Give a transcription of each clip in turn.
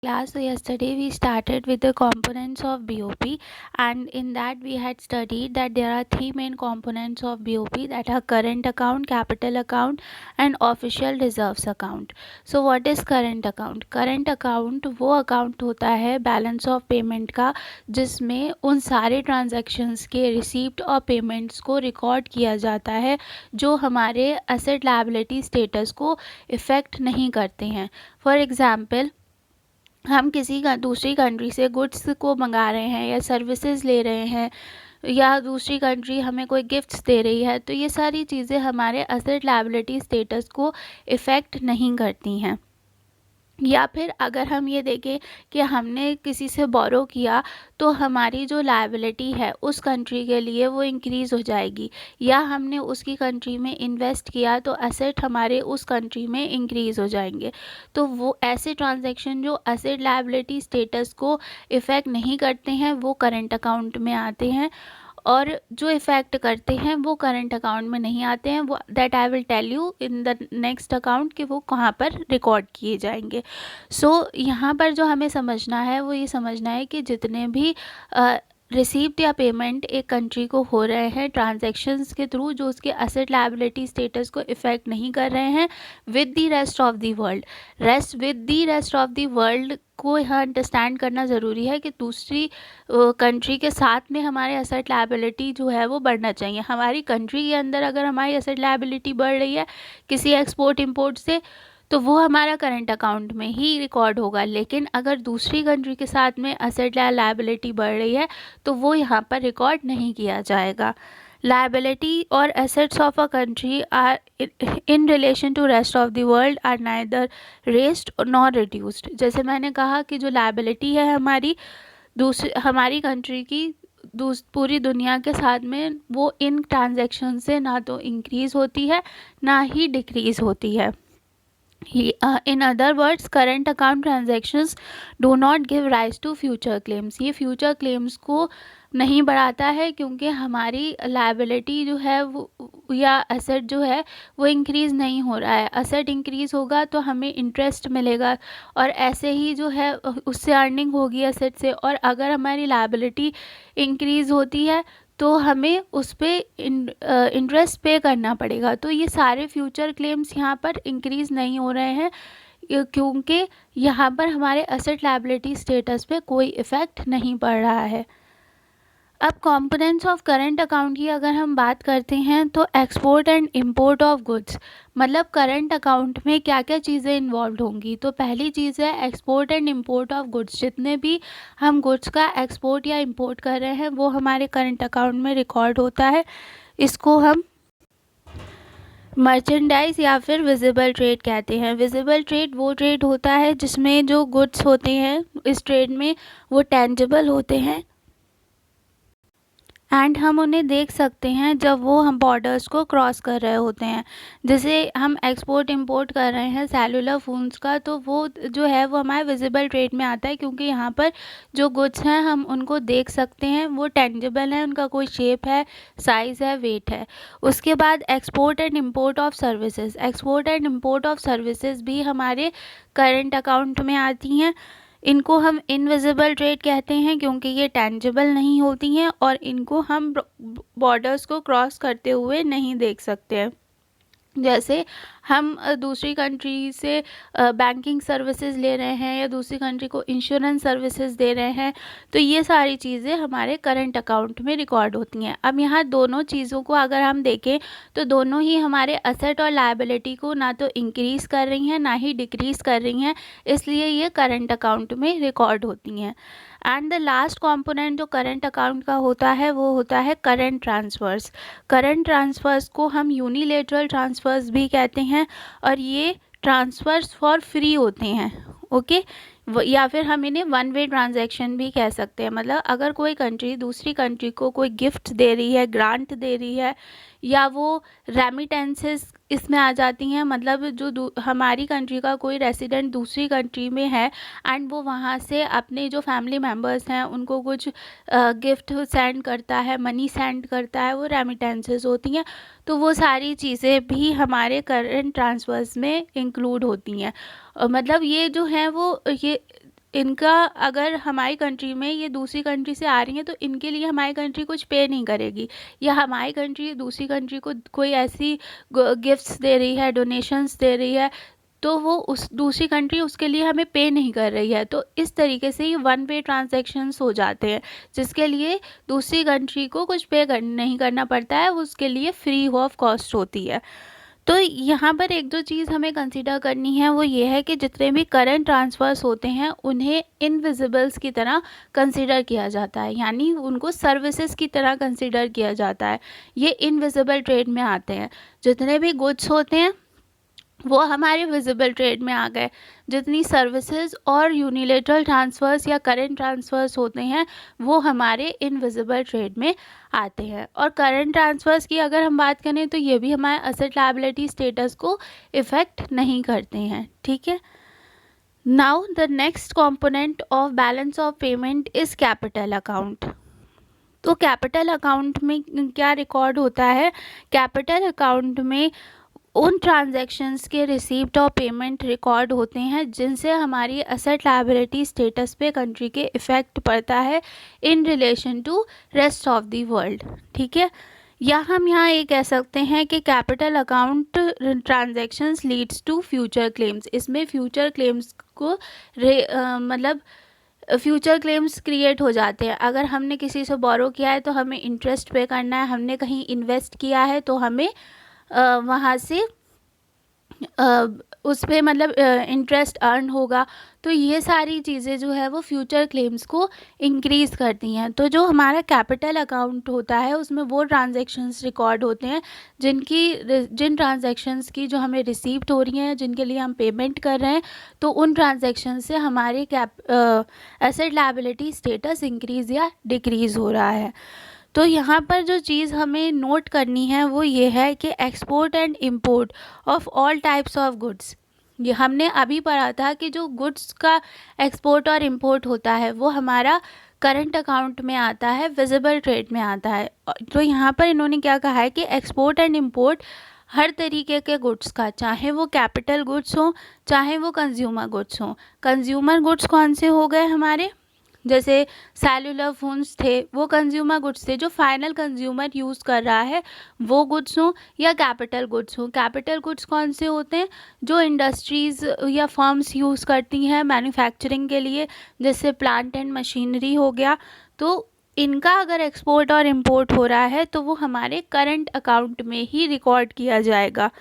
class. So yesterday we started with the components of BOP, and in that we had studied that there are three main components of BOP, that are current account, capital account and official reserves account. So what is current account? Current account वो account होता है balance of payment का, जिसमें उन सारे transactions के receipt और payments को रिकॉर्ड किया जाता है जो हमारे एसेट लायबिलिटी स्टेटस को इफ़ेक्ट नहीं करते हैं. फॉर एग्ज़ाम्पल, हम किसी का दूसरी कंट्री से गुड्स को मंगा रहे हैं या सर्विसेज ले रहे हैं, या दूसरी कंट्री हमें कोई गिफ्ट्स दे रही है, तो ये सारी चीज़ें हमारे एसेट लायबिलिटी स्टेटस को इफ़ेक्ट नहीं करती हैं. या फिर अगर हम ये देखें कि हमने किसी से बोरो किया, तो हमारी जो लायबिलिटी है उस कंट्री के लिए वो इंक्रीज़ हो जाएगी, या हमने उसकी कंट्री में इन्वेस्ट किया तो एसेट हमारे उस कंट्री में इंक्रीज़ हो जाएंगे. तो वो ऐसे ट्रांजैक्शन जो एसेट लायबिलिटी स्टेटस को इफ़ेक्ट नहीं करते हैं वो करंट अकाउंट में आते हैं, और जो इफ़ेक्ट करते हैं वो करंट अकाउंट में नहीं आते हैं. वो that I will tell you in the next account कि वो कहाँ पर रिकॉर्ड किए जाएंगे. सो यहाँ पर जो हमें समझना है वो ये समझना है कि जितने भी रिसीप्ट या पेमेंट एक कंट्री को हो रहे हैं ट्रांजैक्शंस के थ्रू, जो उसके एसेट लायबिलिटी स्टेटस को इफ़ेक्ट नहीं कर रहे हैं with the rest of the world. With the rest of the world को यहाँ अंडरस्टैंड करना ज़रूरी है कि दूसरी कंट्री के साथ में हमारे एसेट लायबिलिटी जो है वो बढ़ना चाहिए. हमारी कंट्री के अंदर अगर हमारी एसेट लायबिलिटी बढ़ रही है किसी एक्सपोर्ट इंपोर्ट से, तो वो हमारा करंट अकाउंट में ही रिकॉर्ड होगा. लेकिन अगर दूसरी कंट्री के साथ में एसेट लायबिलिटी बढ़ रही है तो वो यहाँ पर रिकॉर्ड नहीं किया जाएगा. लायबिलिटी और assets of a country are in relation to rest of the world are neither raised nor reduced. जैसे मैंने कहा कि जो लायबिलिटी है हमारी कंट्री की पूरी दुनिया के साथ में, वो इन ट्रांजैक्शन से ना तो इंक्रीज़ होती है ना ही डिक्रीज़ होती है. In other words, current account transactions do not give rise to future claims. ये future claims को नहीं बढ़ाता है, क्योंकि हमारी लायबिलिटी जो है वो या एसेट जो है वो इंक्रीज़ नहीं हो रहा है. एसेट इंक्रीज़ होगा तो हमें इंटरेस्ट मिलेगा, और ऐसे ही जो है उससे अर्निंग होगी एसेट से. और अगर हमारी लायबिलिटी इंक्रीज़ होती है तो हमें उस पर इंटरेस्ट पे करना पड़ेगा. तो ये सारे फ्यूचर क्लेम्स यहाँ पर इंक्रीज़ नहीं हो रहे हैं, क्योंकि यहाँ पर हमारे एसेट लायबिलिटी स्टेटस पे कोई इफ़ेक्ट नहीं पड़ रहा है. अब कंपोनेंट्स ऑफ करंट अकाउंट की अगर हम बात करते हैं तो export and import of goods, मतलब करंट अकाउंट में क्या क्या चीज़ें इन्वॉल्व होंगी. तो पहली चीज़ है export and import of goods. जितने भी हम गुड्स का एक्सपोर्ट या इंपोर्ट कर रहे हैं वो हमारे करंट अकाउंट में रिकॉर्ड होता है. इसको हम मर्चेंडाइज या फिर विजिबल ट्रेड कहते हैं. विजिबल ट्रेड वो ट्रेड होता है जिसमें जो गुड्स होते हैं इस ट्रेड में वो टेंजिबल होते हैं, एंड हम उन्हें देख सकते हैं जब वो हम बॉर्डर्स को क्रॉस कर रहे होते हैं. जैसे हम एक्सपोर्ट इंपोर्ट कर रहे हैं सेलुलर फ़ोन्स का, तो वो जो है वो हमारे विजिबल ट्रेड में आता है, क्योंकि यहाँ पर जो गुड्स हैं हम उनको देख सकते हैं, वो टेंजिबल हैं, उनका कोई शेप है, साइज़ है, वेट है. उसके बाद export and import of services. Export and import of services भी हमारे करंट अकाउंट में आती हैं. इनको हम इनविजिबल ट्रेड कहते हैं, क्योंकि ये टेंजिबल नहीं होती हैं और इनको हम बॉर्डर्स को क्रॉस करते हुए नहीं देख सकते हैं. जैसे हम दूसरी कंट्री से बैंकिंग सर्विसेज ले रहे हैं या दूसरी कंट्री को इंश्योरेंस सर्विसेज दे रहे हैं, तो ये सारी चीज़ें हमारे करंट अकाउंट में रिकॉर्ड होती हैं. अब यहाँ दोनों चीज़ों को अगर हम देखें तो दोनों ही हमारे एसेट और लायबिलिटी को ना तो इंक्रीज़ कर रही हैं ना ही डिक्रीज़ कर रही हैं, इसलिए ये करंट अकाउंट में रिकॉर्ड होती हैं. एंड द लास्ट कंपोनेंट जो करंट अकाउंट का होता है वो होता है करंट ट्रांसफ़र्स. करंट ट्रांसफ़र्स को हम यूनिलेटरल ट्रांसफ़र्स भी कहते हैं, और ये ट्रांसफ़र्स फॉर फ्री होते हैं. ओके, या फिर हम इन्हें वन वे ट्रांजैक्शन भी कह सकते हैं. मतलब अगर कोई कंट्री दूसरी कंट्री को कोई गिफ्ट दे रही है, ग्रांट दे रही है, या वो रेमिटेंसेस इसमें आ जाती हैं, मतलब जो हमारी कंट्री का कोई रेसिडेंट दूसरी कंट्री में है एंड वो वहाँ से अपने जो फैमिली मेम्बर्स हैं उनको कुछ गिफ्ट सेंड करता है, मनी सेंड करता है, वो रेमिटेंसेस होती हैं. तो वो सारी चीज़ें भी हमारे करंट ट्रांसफर्स में इंक्लूड होती हैं. मतलब ये जो है वो ये इनका अगर हमारी कंट्री में ये दूसरी कंट्री से आ रही हैं तो इनके लिए हमारी कंट्री कुछ पे नहीं करेगी, या हमारी कंट्री दूसरी कंट्री को कोई ऐसी गिफ्ट्स दे रही है, डोनेशंस दे रही है, तो वो उस दूसरी कंट्री उसके लिए हमें पे नहीं कर रही है। तो इस तरीके से ये वन वे ट्रांजैक्शंस हो जाते हैं, जिसके लिए दूसरी कंट्री को कुछ नहीं करना पड़ता है, उसके लिए फ्री ऑफ कॉस्ट होती है। तो यहाँ पर एक दो चीज़ हमें कंसीडर करनी है, वो ये है कि जितने भी करंट ट्रांसफ़र्स होते हैं उन्हें इनविजिबल्स की तरह कंसीडर किया जाता है, यानी उनको सर्विसेज की तरह कंसीडर किया जाता है। ये इनविजिबल ट्रेड में आते हैं। जितने भी गुड्स होते हैं वो हमारे विजिबल ट्रेड में आ गए। जितनी सर्विसेज और यूनिलेटरल ट्रांसफ़र्स या करंट ट्रांसफ़र्स होते हैं वो हमारे इनविजिबल ट्रेड में आते हैं। और करंट ट्रांसफ़र्स की अगर हम बात करें तो ये भी हमारे असेट लायबिलिटी स्टेटस को इफ़ेक्ट नहीं करते हैं, ठीक है। Now the next component of balance of payment is capital account. तो कैपिटल अकाउंट में क्या रिकॉर्ड होता है? कैपिटल अकाउंट में उन ट्रांजैक्शंस के रिसीप्ट और पेमेंट रिकॉर्ड होते हैं जिनसे हमारी असेट लायबिलिटी स्टेटस पे कंट्री के इफ़ेक्ट पड़ता है in relation to rest of the world, ठीक है। या हम यहाँ ये कह सकते हैं कि capital account transactions leads to future claims. इसमें फ्यूचर क्लेम्स को मतलब फ्यूचर क्लेम्स क्रिएट हो जाते हैं। अगर हमने किसी से बोरो किया है तो हमें इंटरेस्ट पे करना है, हमने कहीं इन्वेस्ट किया है तो हमें वहाँ से उस पर मतलब इंटरेस्ट अर्न होगा। तो ये सारी चीज़ें जो है वो फ्यूचर क्लेम्स को इंक्रीज़ करती हैं। तो जो हमारा कैपिटल अकाउंट होता है उसमें वो ट्रांजैक्शंस रिकॉर्ड होते हैं जिन ट्रांजैक्शंस की जो हमें रिसीप्ट हो रही हैं, जिनके लिए हम पेमेंट कर रहे हैं, तो उन ट्रांजैक्शन से हमारे एसेट लायबिलिटी स्टेटस इंक्रीज़ या डिक्रीज़ हो रहा है। तो यहाँ पर जो चीज़ हमें नोट करनी है वो ये है कि export and import of all types of goods, ये हमने अभी पढ़ा था कि जो गुड्स का एक्सपोर्ट और इंपोर्ट होता है वो हमारा करंट अकाउंट में आता है, विजिबल ट्रेड में आता है। तो यहाँ पर इन्होंने क्या कहा है कि एक्सपोर्ट एंड इंपोर्ट हर तरीके के गुड्स का, चाहे वो कैपिटल गुड्स हो चाहे वो कंज्यूमर गुड्स हो। कंज्यूमर गुड्स कौन से हो गए हमारे? जैसे सेलुलर फोन्स थे, वो कंज्यूमर गुड्स थे जो फाइनल कंज्यूमर यूज़ कर रहा है, वो गुड्स हों या कैपिटल गुड्स हों। कैपिटल गुड्स कौन से होते हैं? जो इंडस्ट्रीज़ या फर्म्स यूज़ करती हैं मैन्युफैक्चरिंग के लिए, जैसे प्लांट एंड मशीनरी हो गया। तो इनका अगर एक्सपोर्ट और इंपोर्ट हो रहा है तो वो हमारे करंट अकाउंट में ही रिकॉर्ड किया जाएगा,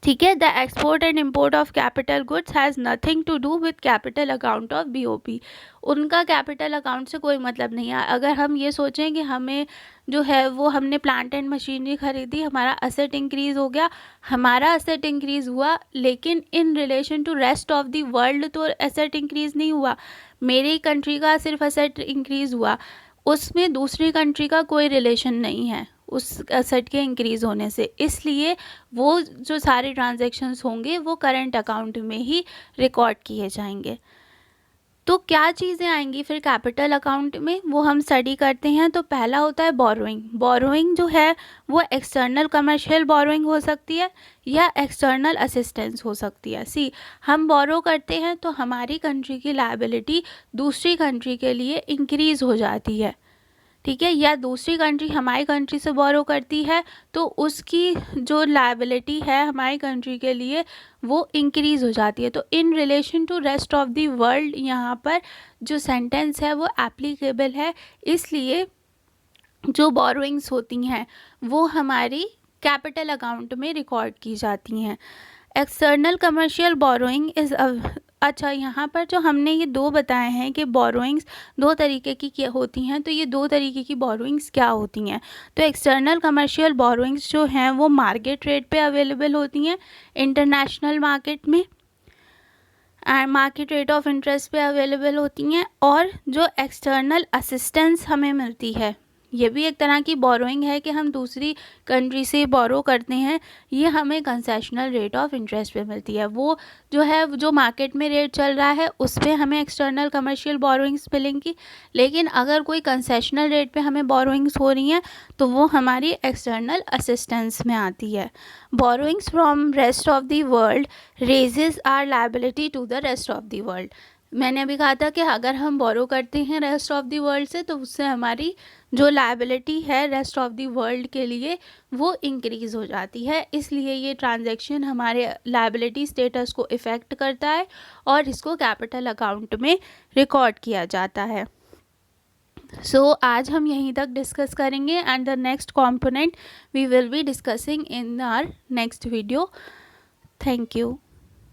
ठीक है। The export and import of capital goods has nothing to do with capital account of BOP. उनका कैपिटल अकाउंट से कोई मतलब नहीं है। अगर हम ये सोचें कि हमें जो है वो हमने प्लांट एंड मशीनरी खरीदी, हमारा असेट इंक्रीज़ हो गया, हमारा असेट इंक्रीज़ हुआ, लेकिन in relation to rest of the world तो असेट इंक्रीज़ नहीं हुआ। मेरी कंट्री का सिर्फ असेट इंक्रीज़ हुआ, उसमें दूसरी कंट्री का कोई रिलेशन नहीं है उस असेट के इंक्रीज़ होने से। इसलिए वो जो सारे ट्रांजैक्शंस होंगे वो करंट अकाउंट में ही रिकॉर्ड किए जाएंगे। तो क्या चीज़ें आएंगी फिर कैपिटल अकाउंट में, वो हम स्टडी करते हैं। तो पहला होता है बोरोइंग। बोरोइंग जो है वो एक्सटर्नल कमर्शियल बोरोइंग हो सकती है या एक्सटर्नल असिस्टेंस हो सकती है। हम बोरो करते हैं तो हमारी कंट्री की लायबिलिटी दूसरी कंट्री के लिए इंक्रीज़ हो जाती है, ठीक है। या दूसरी कंट्री हमारी कंट्री से बोरो करती है तो उसकी जो लायबिलिटी है हमारी कंट्री के लिए वो इंक्रीज़ हो जाती है। तो in relation to rest of the world यहाँ पर जो सेंटेंस है वो एप्लीकेबल है, इसलिए जो बोरोइंग्स होती हैं वो हमारी कैपिटल अकाउंट में रिकॉर्ड की जाती हैं। एक्सटर्नल कमर्शियल बोरोइंग इज़ अच्छा, यहाँ पर जो हमने ये दो बताए हैं कि बोरोइंग्स दो तरीके की क्या होती हैं, तो ये दो तरीके की बोरोइंग्स क्या होती हैं? तो एक्सटर्नल कमर्शियल बोरोइंग्स जो हैं वो मार्केट रेट पे अवेलेबल होती हैं इंटरनेशनल मार्केट में, and market rate of interest पे अवेलेबल होती हैं। और जो एक्सटर्नल असिस्टेंस हमें मिलती है, ये भी एक तरह की बोरोइंग है कि हम दूसरी कंट्री से बोरो करते हैं, ये हमें कंसेशनल रेट ऑफ इंटरेस्ट पे मिलती है। वो जो है जो मार्केट में रेट चल रहा है उस पे हमें एक्सटर्नल कमर्शियल बोरोइंग्स मिलेंगी, लेकिन अगर कोई कंसेशनल रेट पे हमें बोरोइंग्स हो रही हैं तो वो हमारी एक्सटर्नल असिस्टेंस में आती है। Borrowings from rest of the world raises are liability to the rest of the world. मैंने अभी कहा था कि अगर हम बोरो करते हैं रेस्ट ऑफ द वर्ल्ड से तो उससे हमारी जो लायबिलिटी है रेस्ट ऑफ द वर्ल्ड के लिए वो इंक्रीज़ हो जाती है, इसलिए ये ट्रांजैक्शन हमारे लायबिलिटी स्टेटस को इफ़ेक्ट करता है और इसको कैपिटल अकाउंट में रिकॉर्ड किया जाता है। आज हम यहीं तक डिस्कस करेंगे and the next component we will be discussing in our next video. Thank you.